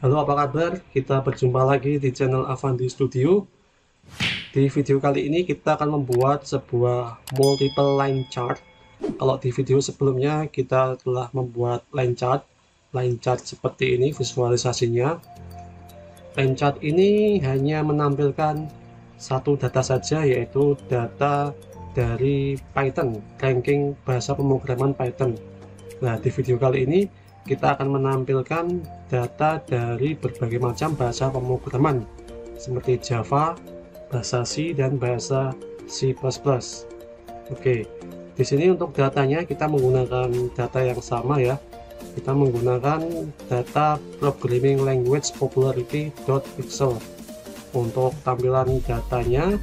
Halo, apa kabar? Kita berjumpa lagi di channel Avandi Studio. Di video kali ini kita akan membuat sebuah multiple line chart. Kalau di video sebelumnya kita telah membuat line chart seperti ini visualisasinya. Line chart ini hanya menampilkan satu data saja, yaitu data dari Python, ranking bahasa pemrograman Python. Nah, di video kali ini kita akan menampilkan data dari berbagai macam bahasa pemrograman seperti Java, bahasa C, dan bahasa C++. Oke, di sini untuk datanya kita menggunakan data yang sama ya. Kita menggunakan data programming language popularity.pixel. Untuk tampilan datanya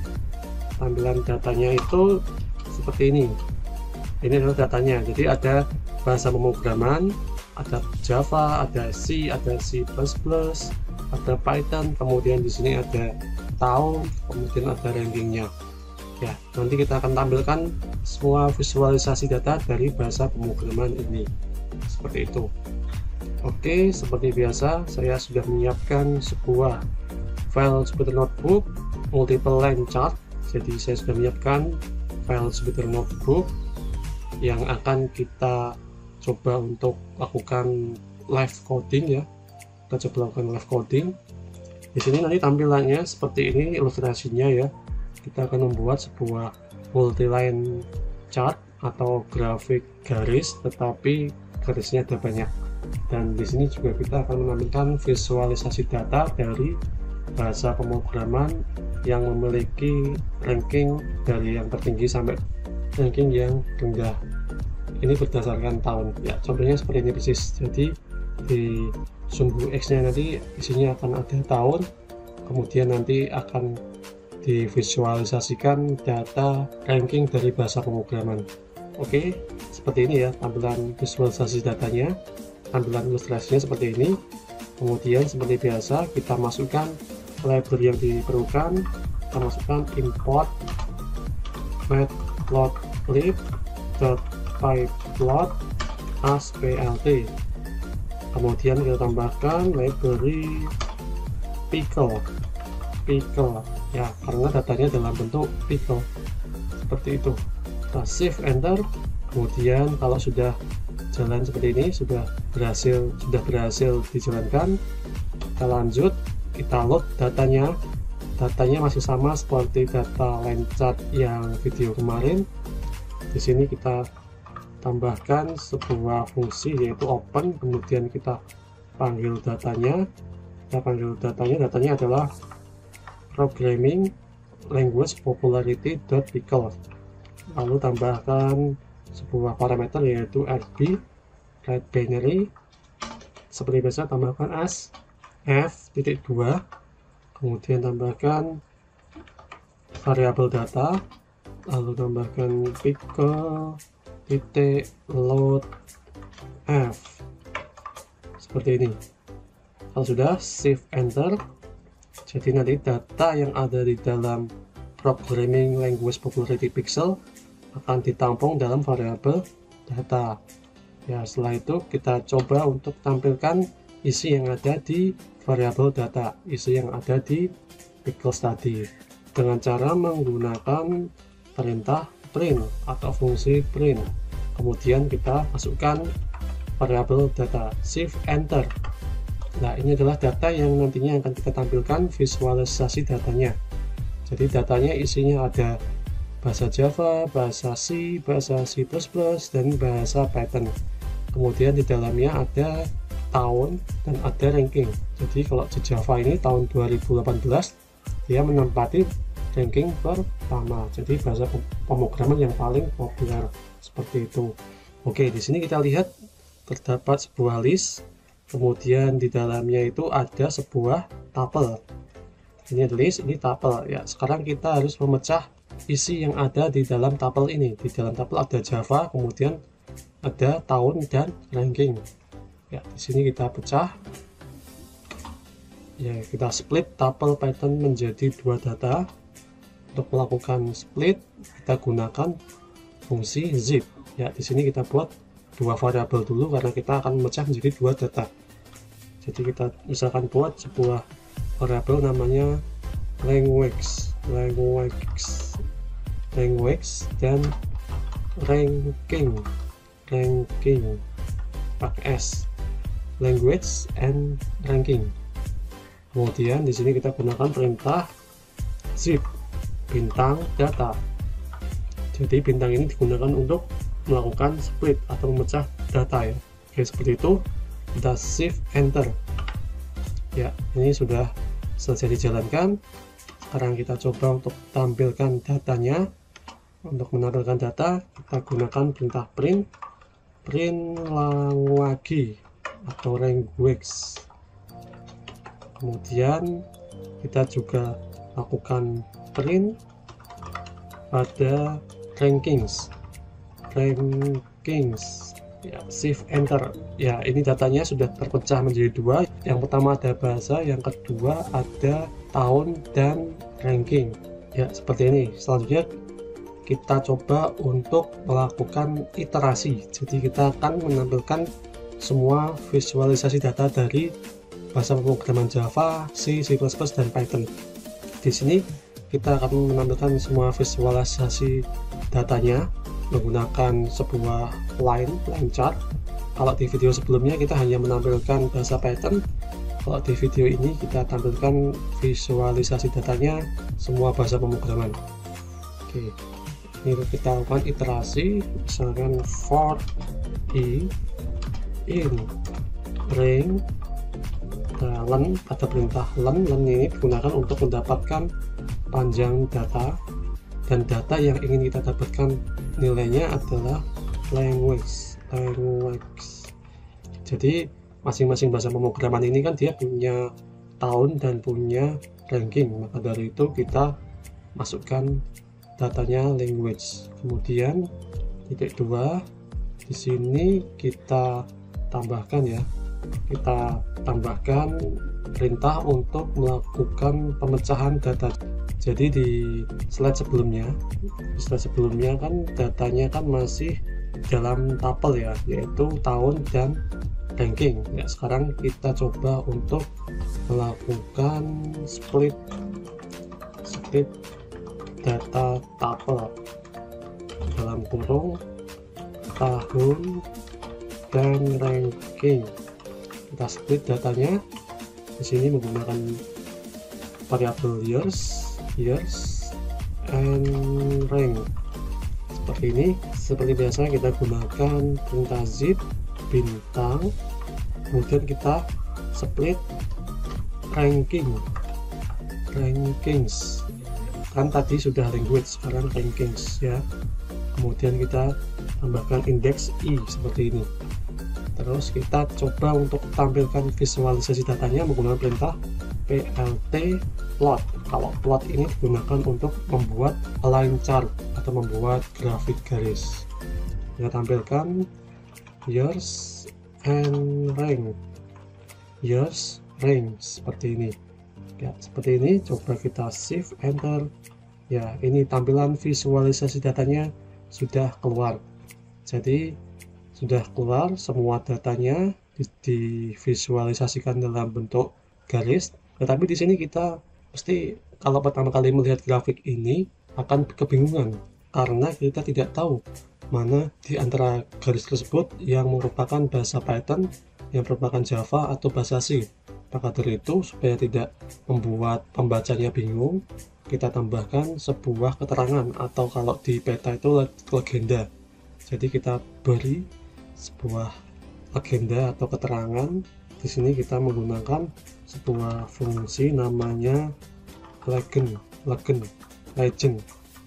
itu seperti ini. Ini adalah datanya. Jadi ada bahasa pemrograman, ada Java, ada C, ada C++, ada Python, kemudian di sini ada tahun, kemudian ada rankingnya. Ya, nanti kita akan tampilkan semua visualisasi data dari bahasa pemrograman ini. Seperti itu. Oke, seperti biasa saya sudah menyiapkan sebuah file Jupyter Notebook multiple line chart. Jadi saya sudah menyiapkan file Jupyter Notebook yang akan kita coba untuk lakukan live coding ya. Kita coba lakukan live coding. Di sini nanti tampilannya seperti ini ilustrasinya ya. Kita akan membuat sebuah multi-line chart atau grafik garis, tetapi garisnya ada banyak. Dan di sini juga kita akan menampilkan visualisasi data dari bahasa pemrograman yang memiliki ranking dari yang tertinggi sampai ranking yang rendah. Ini berdasarkan tahun ya, contohnya seperti ini persis. Jadi di sumbu X nya nanti isinya akan ada tahun, kemudian nanti akan divisualisasikan data ranking dari bahasa pemrograman. Oke, seperti ini ya tampilan visualisasi datanya. Tampilan ilustrasinya seperti ini. Kemudian seperti biasa kita masukkan library yang diperlukan. Kita masukkan import matplotlib.pyplot as plt. Kemudian kita tambahkan library pickle ya, karena datanya dalam bentuk pickle seperti itu. Kita save enter. Kemudian kalau sudah jalan seperti ini, sudah berhasil dijalankan, kita lanjut, kita load datanya masih sama seperti data line chart yang video kemarin. Di sini kita tambahkan sebuah fungsi yaitu open, kemudian kita panggil datanya adalah programming language popularity.pickle. Lalu tambahkan sebuah parameter yaitu rb right binary. Seperti biasa tambahkan as f.2, kemudian tambahkan variabel data, lalu tambahkan pickle load f seperti ini. Kalau sudah, save enter. Jadi nanti data yang ada di dalam programming language popularity pixel akan ditampung dalam variabel data. Ya, setelah itu kita coba untuk tampilkan isi yang ada di variabel data, isi yang ada di pickle tadi, dengan cara menggunakan perintah print atau fungsi print. Kemudian kita masukkan variabel data, shift enter. Nah, ini adalah data yang nantinya akan kita tampilkan visualisasi datanya. Jadi datanya isinya ada bahasa Java, bahasa C, bahasa C++, dan bahasa Python. Kemudian di dalamnya ada tahun dan ada ranking. Jadi kalau di Java ini tahun 2018 dia menempati ranking pertama. Jadi bahasa pemrograman yang paling populer seperti itu. Oke, di sini kita lihat terdapat sebuah list. Kemudian di dalamnya itu ada sebuah tuple. Ini list, ini tuple ya. Sekarang kita harus memecah isi yang ada di dalam tuple ini. Di dalam tuple ada Java, kemudian ada tahun dan ranking. Ya, di sini kita pecah. Ya, kita split tuple Python menjadi dua data. Untuk melakukan split, kita gunakan fungsi zip. Ya, di sini kita buat dua variabel dulu karena kita akan memecah menjadi dua data. Jadi kita misalkan buat sebuah variabel namanya language dan ranking pakai S, language and ranking. Kemudian di sini kita gunakan perintah zip bintang data. Jadi bintang ini digunakan untuk melakukan split atau memecah data ya. Oke, seperti itu. Kita shift enter. Ya, ini sudah selesai dijalankan. Sekarang kita coba untuk tampilkan datanya. Untuk menampilkan data, kita gunakan perintah print language atau language. Kemudian kita juga lakukan print pada rankings ya, shift enter. Ya, ini datanya sudah terpecah menjadi dua. Yang pertama ada bahasa, yang kedua ada tahun dan ranking ya, seperti ini. Selanjutnya kita coba untuk melakukan iterasi. Jadi kita akan menampilkan semua visualisasi data dari bahasa pemrograman Java, C++, dan Python. Di sini kita akan menampilkan semua visualisasi datanya menggunakan sebuah line chart. Kalau di video sebelumnya kita hanya menampilkan bahasa Python, kalau di video ini kita tampilkan visualisasi datanya semua bahasa pemrograman. Oke, ini kita lakukan iterasi, misalkan for i in range len, ada perintah len ini digunakan untuk mendapatkan panjang data, dan data yang ingin kita dapatkan nilainya adalah language. Jadi masing-masing bahasa pemrograman ini kan dia punya tahun dan punya ranking, maka dari itu kita masukkan datanya language. Kemudian titik 2 di sini kita tambahkan ya, kita tambahkan perintah untuk melakukan pemecahan data. Jadi di slide sebelumnya kan datanya kan masih dalam tabel ya, yaitu tahun dan ranking ya. Sekarang kita coba untuk melakukan split data tabel dalam kurung tahun dan ranking. Kita split datanya di sini menggunakan variabel years and rank. Seperti ini. Seperti biasa kita gunakan perintah zip bintang, kemudian kita split rankings. Kan tadi sudah language, sekarang rankings ya. Kemudian kita tambahkan indeks i seperti ini. Terus kita coba untuk tampilkan visualisasi datanya menggunakan perintah plt plot. Kalau plot ini digunakan untuk membuat line chart atau membuat grafik garis. Kita tampilkan years and rank, seperti ini ya. Seperti ini, coba kita shift enter ya. Ini tampilan visualisasi datanya sudah keluar. Jadi sudah keluar semua datanya, divisualisasikan dalam bentuk garis. Tetapi di sini kita pasti kalau pertama kali melihat grafik ini akan kebingungan karena kita tidak tahu mana di antara garis tersebut yang merupakan bahasa Python, yang merupakan Java, atau bahasa C. Maka dari itu, supaya tidak membuat pembacanya bingung, kita tambahkan sebuah keterangan, atau kalau di peta itu legenda. Jadi kita beri sebuah legenda atau keterangan. Di sini kita menggunakan sebuah fungsi namanya legend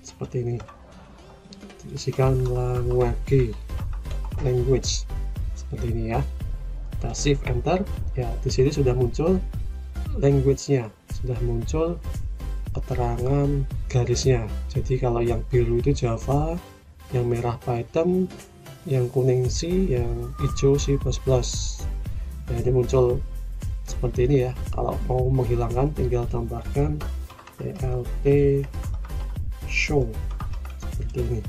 seperti ini. Isikan language seperti ini ya. Kita shift enter ya. Di sini sudah muncul language-nya, sudah muncul keterangan garisnya. Jadi kalau yang biru itu Java, yang merah Python, yang kuning C, yang hijau C++. Nah, ini muncul seperti ini ya. Kalau mau menghilangkan tinggal tambahkan plt show seperti ini.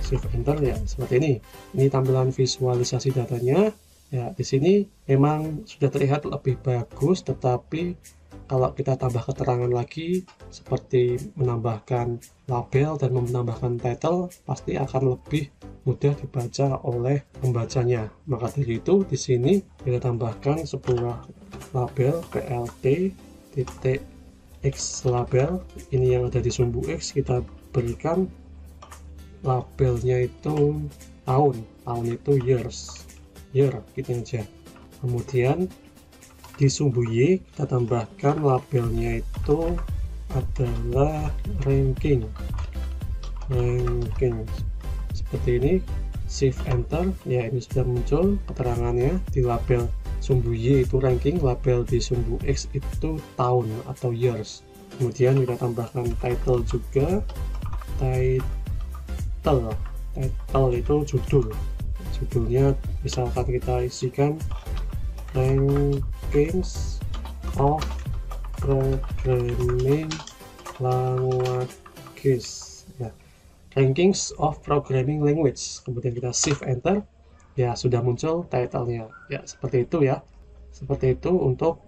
Shift enter ya, seperti ini. Ini tampilan visualisasi datanya. Ya, di sini memang sudah terlihat lebih bagus, tetapi kalau kita tambah keterangan lagi seperti menambahkan label dan menambahkan title, pasti akan lebih mudah dibaca oleh pembacanya. Maka dari itu di sini kita tambahkan sebuah label PLT titik X label. Ini yang ada di sumbu X, kita berikan labelnya itu tahun itu year gitu aja. Kemudian di sumbu Y kita tambahkan labelnya itu adalah ranking seperti ini. Shift enter, ya ini sudah muncul keterangannya. Di label sumbu Y itu ranking, label di sumbu X itu tahun atau years. Kemudian kita tambahkan title juga. Title itu judulnya misalkan kita isikan rankings of programming languages, ya, rankings of programming language. Kemudian kita shift enter, ya sudah muncul title-nya. Ya seperti itu ya, seperti itu untuk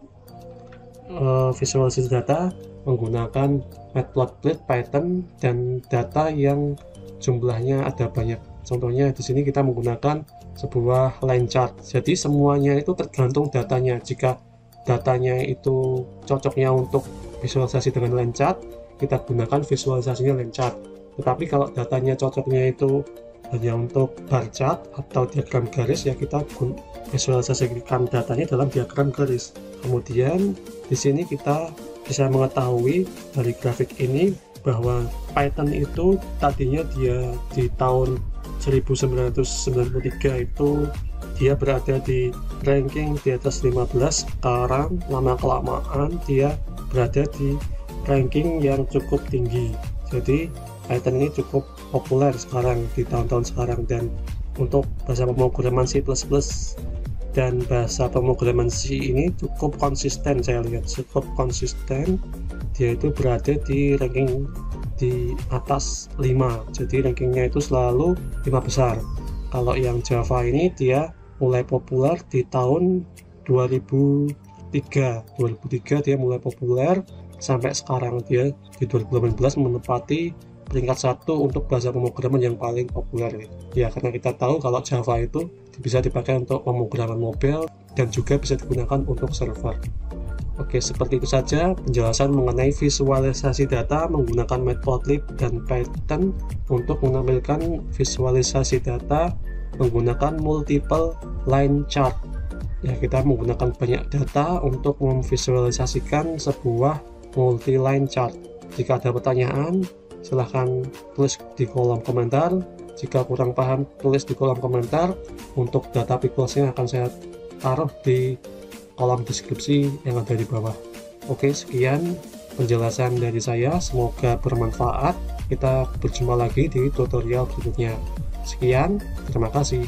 visualisasi data menggunakan Matplotlib, Python, dan data yang jumlahnya ada banyak. Contohnya di sini kita menggunakan sebuah line chart. Jadi semuanya itu tergantung datanya. Jika datanya itu cocoknya untuk visualisasi dengan line chart, kita gunakan visualisasinya line chart. Tetapi kalau datanya cocoknya itu hanya untuk bar chart atau diagram garis, ya kita visualisasikan datanya dalam diagram garis. Kemudian di sini kita bisa mengetahui dari grafik ini bahwa Python itu tadinya dia di tahun 1993 itu dia berada di ranking di atas 15. Sekarang lama-kelamaan dia berada di ranking yang cukup tinggi. Jadi Python ini cukup populer sekarang di tahun-tahun sekarang. Dan untuk bahasa pemrograman C++ dan bahasa pemrograman C ini cukup konsisten, saya lihat cukup konsisten. Dia itu berada di ranking di atas 5, jadi rankingnya itu selalu 5 besar. Kalau yang Java ini dia mulai populer di tahun 2003 dia mulai populer sampai sekarang. Dia di 2018 menempati peringkat 1 untuk bahasa pemrograman yang paling populer ya, karena kita tahu kalau Java itu bisa dipakai untuk pemrograman mobile dan juga bisa digunakan untuk server. Oke, seperti itu saja penjelasan mengenai visualisasi data menggunakan Matplotlib dan Python untuk menampilkan visualisasi data menggunakan multiple line chart. Ya, kita menggunakan banyak data untuk memvisualisasikan sebuah multi-line chart. Jika ada pertanyaan, silahkan tulis di kolom komentar. Jika kurang paham, tulis di kolom komentar. Untuk data pixelsnya akan saya taruh di kolom deskripsi yang ada di bawah. Oke, sekian penjelasan dari saya, semoga bermanfaat. Kita berjumpa lagi di tutorial berikutnya. Sekian, terima kasih.